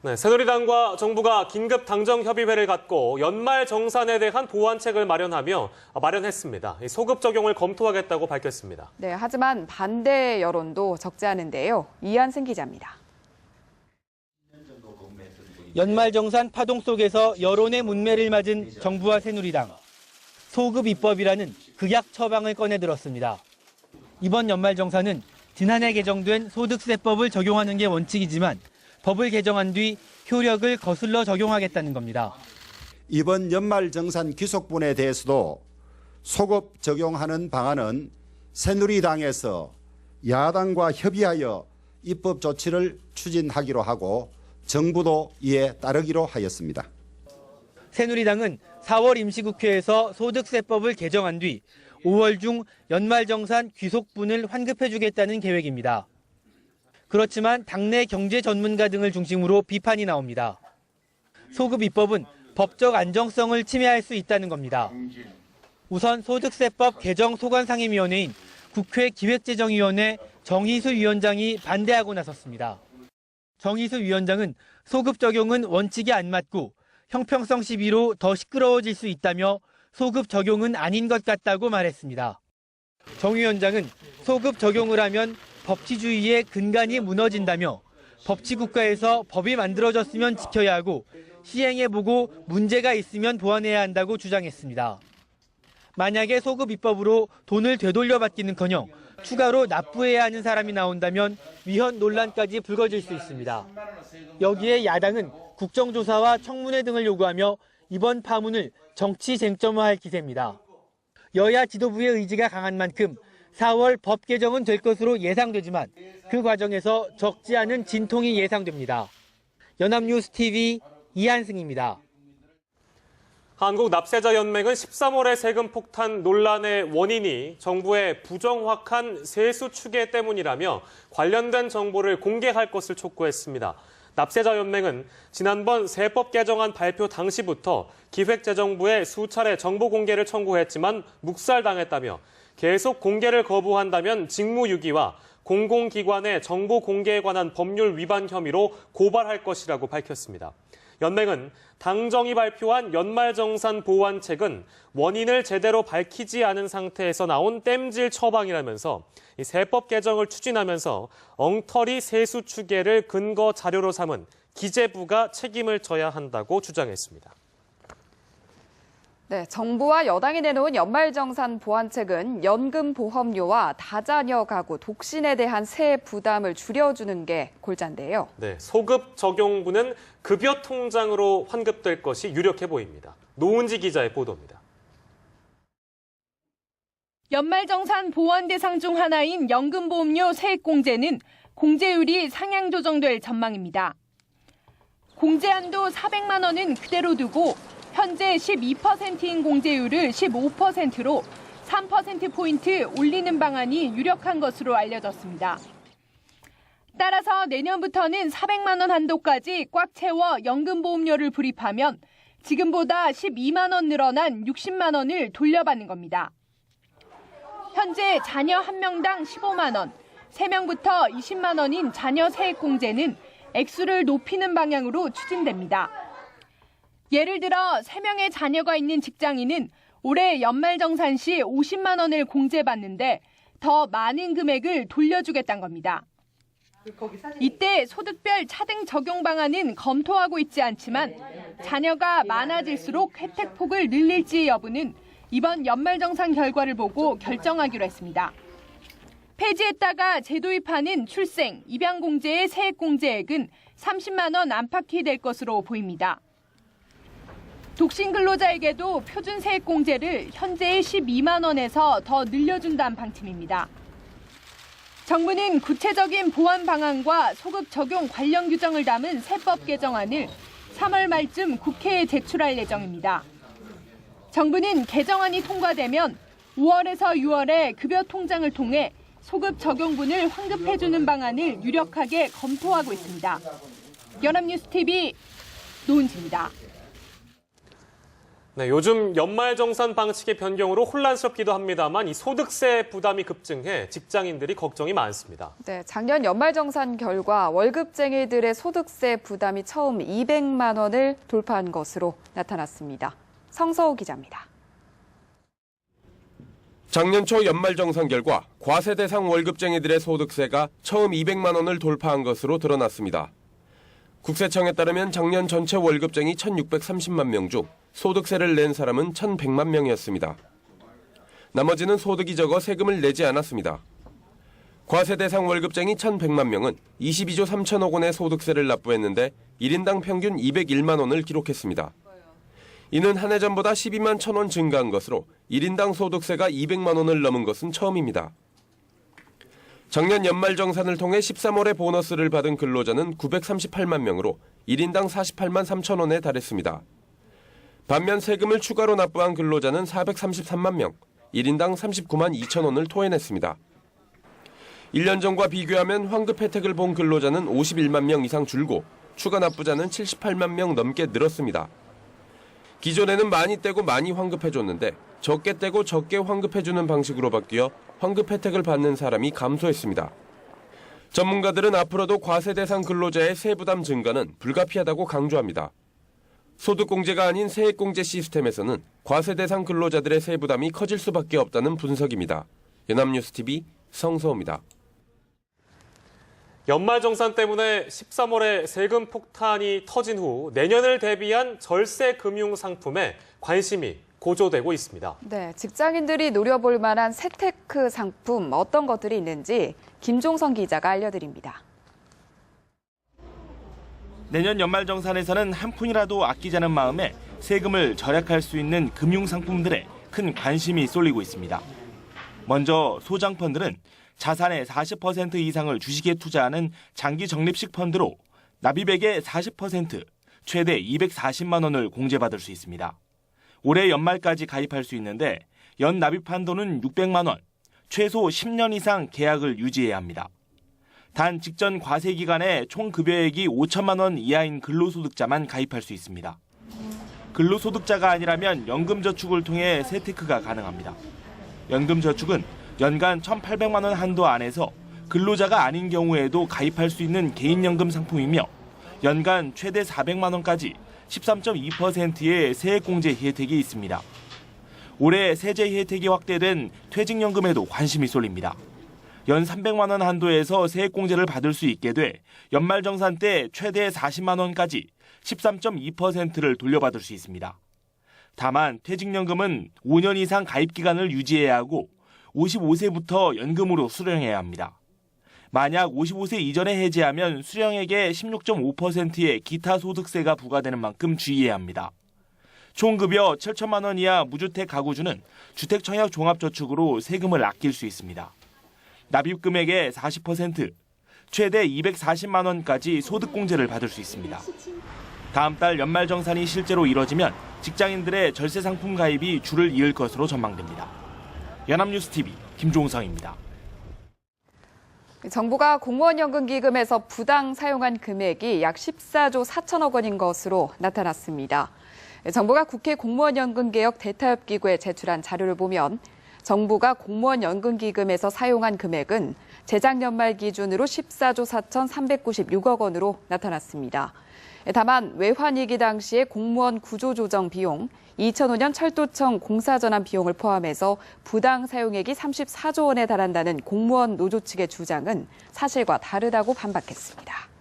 네, 새누리당과 정부가 긴급 당정협의회를 갖고 연말 정산에 대한 보완책을 마련했습니다. 소급 적용을 검토하겠다고 밝혔습니다. 네, 하지만 반대 여론도 적지 않은데요. 이한승 기자입니다. 연말정산 파동 속에서 여론의 문매를 맞은 정부와 새누리당. 소급 입법이라는 극약 처방을 꺼내들었습니다. 이번 연말정산은 지난해 개정된 소득세법을 적용하는 게 원칙이지만 법을 개정한 뒤 효력을 거슬러 적용하겠다는 겁니다. 이번 연말정산 귀속분에 대해서도 소급 적용하는 방안은 새누리당에서 야당과 협의하여 입법 조치를 추진하기로 하고 정부도 이에 따르기로 하였습니다. 새누리당은 4월 임시국회에서 소득세법을 개정한 뒤 5월 중 연말정산 귀속분을 환급해주겠다는 계획입니다. 그렇지만 당내 경제 전문가 등을 중심으로 비판이 나옵니다. 소급 입법은 법적 안정성을 침해할 수 있다는 겁니다. 우선 소득세법 개정 소관상임위원회인 국회 기획재정위원회 정희수 위원장이 반대하고 나섰습니다. 정희수 위원장은 소급 적용은 원칙에 안 맞고 형평성 시비로 더 시끄러워질 수 있다며 소급 적용은 아닌 것 같다고 말했습니다. 정 위원장은 소급 적용을 하면 법치주의의 근간이 무너진다며 법치국가에서 법이 만들어졌으면 지켜야 하고 시행해보고 문제가 있으면 보완해야 한다고 주장했습니다. 만약에 소급 입법으로 돈을 되돌려받기는커녕 추가로 납부해야 하는 사람이 나온다면 위헌 논란까지 불거질 수 있습니다. 여기에 야당은 국정조사와 청문회 등을 요구하며 이번 파문을 정치 쟁점화할 기세입니다. 여야 지도부의 의지가 강한 만큼 4월 법 개정은 될 것으로 예상되지만 그 과정에서 적지 않은 진통이 예상됩니다. 연합뉴스TV 이한승입니다. 한국납세자연맹은 13월의 세금 폭탄 논란의 원인이 정부의 부정확한 세수 추계 때문이라며 관련된 정보를 공개할 것을 촉구했습니다. 납세자연맹은 지난번 세법 개정안 발표 당시부터 기획재정부에 수차례 정보 공개를 청구했지만 묵살당했다며 계속 공개를 거부한다면 직무유기와 공공기관의 정보 공개에 관한 법률 위반 혐의로 고발할 것이라고 밝혔습니다. 연맹은 당정이 발표한 연말정산 보완책은 원인을 제대로 밝히지 않은 상태에서 나온 땜질 처방이라면서 세법 개정을 추진하면서 엉터리 세수 추계를 근거 자료로 삼은 기재부가 책임을 져야 한다고 주장했습니다. 네, 정부와 여당이 내놓은 연말정산 보완책은 연금보험료와 다자녀 가구, 독신에 대한 세액 부담을 줄여주는 게 골자인데요. 네, 소급 적용분은 급여 통장으로 환급될 것이 유력해 보입니다. 노은지 기자의 보도입니다. 연말정산 보완 대상 중 하나인 연금보험료 세액공제는 공제율이 상향 조정될 전망입니다. 공제한도 400만 원은 그대로 두고 현재 12%인 공제율을 15%로 3%포인트 올리는 방안이 유력한 것으로 알려졌습니다. 따라서 내년부터는 400만 원 한도까지 꽉 채워 연금보험료를 불입하면 지금보다 12만 원 늘어난 60만 원을 돌려받는 겁니다. 현재 자녀 1명당 15만 원, 3명부터 20만 원인 자녀 세액공제는 액수를 높이는 방향으로 추진됩니다. 예를 들어 3명의 자녀가 있는 직장인은 올해 연말정산 시 50만 원을 공제받는데 더 많은 금액을 돌려주겠다는 겁니다. 이때 소득별 차등 적용 방안은 검토하고 있지 않지만 자녀가 많아질수록 혜택폭을 늘릴지 여부는 이번 연말정산 결과를 보고 결정하기로 했습니다. 폐지했다가 재도입하는 출생, 입양공제의 세액공제액은 30만 원 안팎이 될 것으로 보입니다. 독신 근로자에게도 표준 세액공제를 현재의 12만 원에서 더 늘려준다는 방침입니다. 정부는 구체적인 보완 방안과 소급 적용 관련 규정을 담은 세법 개정안을 3월 말쯤 국회에 제출할 예정입니다. 정부는 개정안이 통과되면 5월에서 6월에 급여 통장을 통해 소급 적용분을 환급해주는 방안을 유력하게 검토하고 있습니다. 연합뉴스TV 노은지입니다. 네, 요즘 연말정산 방식의 변경으로 혼란스럽기도 합니다만 이 소득세 부담이 급증해 직장인들이 걱정이 많습니다. 네, 작년 연말정산 결과 월급쟁이들의 소득세 부담이 처음 200만 원을 돌파한 것으로 나타났습니다. 성서우 기자입니다. 작년 초 연말정산 결과 과세 대상 월급쟁이들의 소득세가 처음 200만 원을 돌파한 것으로 드러났습니다. 국세청에 따르면 작년 전체 월급쟁이 1,630만 명 중 소득세를 낸 사람은 1,100만 명이었습니다. 나머지는 소득이 적어 세금을 내지 않았습니다. 과세 대상 월급쟁이 1,100만 명은 22조 3천억 원의 소득세를 납부했는데 1인당 평균 201만 원을 기록했습니다. 이는 한 해 전보다 12만 1천 증가한 것으로 1인당 소득세가 200만 원을 넘은 것은 처음입니다. 작년 연말정산을 통해 13월에 보너스를 받은 근로자는 938만 명으로 1인당 48만 3천 원에 달했습니다. 반면 세금을 추가로 납부한 근로자는 433만 명, 1인당 39만 2천 원을 토해냈습니다. 1년 전과 비교하면 환급 혜택을 본 근로자는 51만 명 이상 줄고 추가 납부자는 78만 명 넘게 늘었습니다. 기존에는 많이 떼고 많이 환급해줬는데 적게 떼고 적게 환급해주는 방식으로 바뀌어 환급 혜택을 받는 사람이 감소했습니다. 전문가들은 앞으로도 과세 대상 근로자의 세부담 증가는 불가피하다고 강조합니다. 소득공제가 아닌 세액공제 시스템에서는 과세 대상 근로자들의 세부담이 커질 수밖에 없다는 분석입니다. 연합뉴스TV 성서우입니다. 연말정산 때문에 13월에 세금 폭탄이 터진 후 내년을 대비한 절세 금융 상품에 관심이 고조되고 있습니다. 네, 직장인들이 노려볼 만한 세테크 상품 어떤 것들이 있는지 김종성 기자가 알려드립니다. 내년 연말정산에서는 한 푼이라도 아끼자는 마음에 세금을 절약할 수 있는 금융상품들에 큰 관심이 쏠리고 있습니다. 먼저 소장펀드는 자산의 40% 이상을 주식에 투자하는 장기 적립식 펀드로 납입액의 40%, 최대 240만 원을 공제받을 수 있습니다. 올해 연말까지 가입할 수 있는데 연 납입 한도는 600만 원, 최소 10년 이상 계약을 유지해야 합니다. 단 직전 과세 기간에 총 급여액이 5천만 원 이하인 근로소득자만 가입할 수 있습니다. 근로소득자가 아니라면 연금저축을 통해 세테크가 가능합니다. 연금저축은 연간 1,800만 원 한도 안에서 근로자가 아닌 경우에도 가입할 수 있는 개인연금 상품이며 연간 최대 400만 원까지 13.2%의 세액공제 혜택이 있습니다. 올해 세제 혜택이 확대된 퇴직연금에도 관심이 쏠립니다. 연 300만 원 한도에서 세액공제를 받을 수 있게 돼 연말정산 때 최대 40만 원까지 13.2%를 돌려받을 수 있습니다. 다만 퇴직연금은 5년 이상 가입 기간을 유지해야 하고 55세부터 연금으로 수령해야 합니다. 만약 55세 이전에 해지하면 수령액의 16.5%의 기타 소득세가 부과되는 만큼 주의해야 합니다. 총급여 7천만 원 이하 무주택 가구주는 주택청약 종합저축으로 세금을 아낄 수 있습니다. 납입금액의 40%, 최대 240만 원까지 소득공제를 받을 수 있습니다. 다음 달 연말정산이 실제로 이뤄지면 직장인들의 절세 상품 가입이 줄을 이을 것으로 전망됩니다. 연합뉴스TV 김종성입니다. 정부가 공무원연금기금에서 부당 사용한 금액이 약 14조 4천억 원인 것으로 나타났습니다. 정부가 국회 공무원연금개혁 대타협기구에 제출한 자료를 보면 정부가 공무원연금기금에서 사용한 금액은 재작년 말 기준으로 14조 4,396억 원으로 나타났습니다. 다만 외환위기 당시의 공무원 구조조정 비용, 2005년 철도청 공사전환 비용을 포함해서 부당 사용액이 34조 원에 달한다는 공무원 노조 측의 주장은 사실과 다르다고 반박했습니다.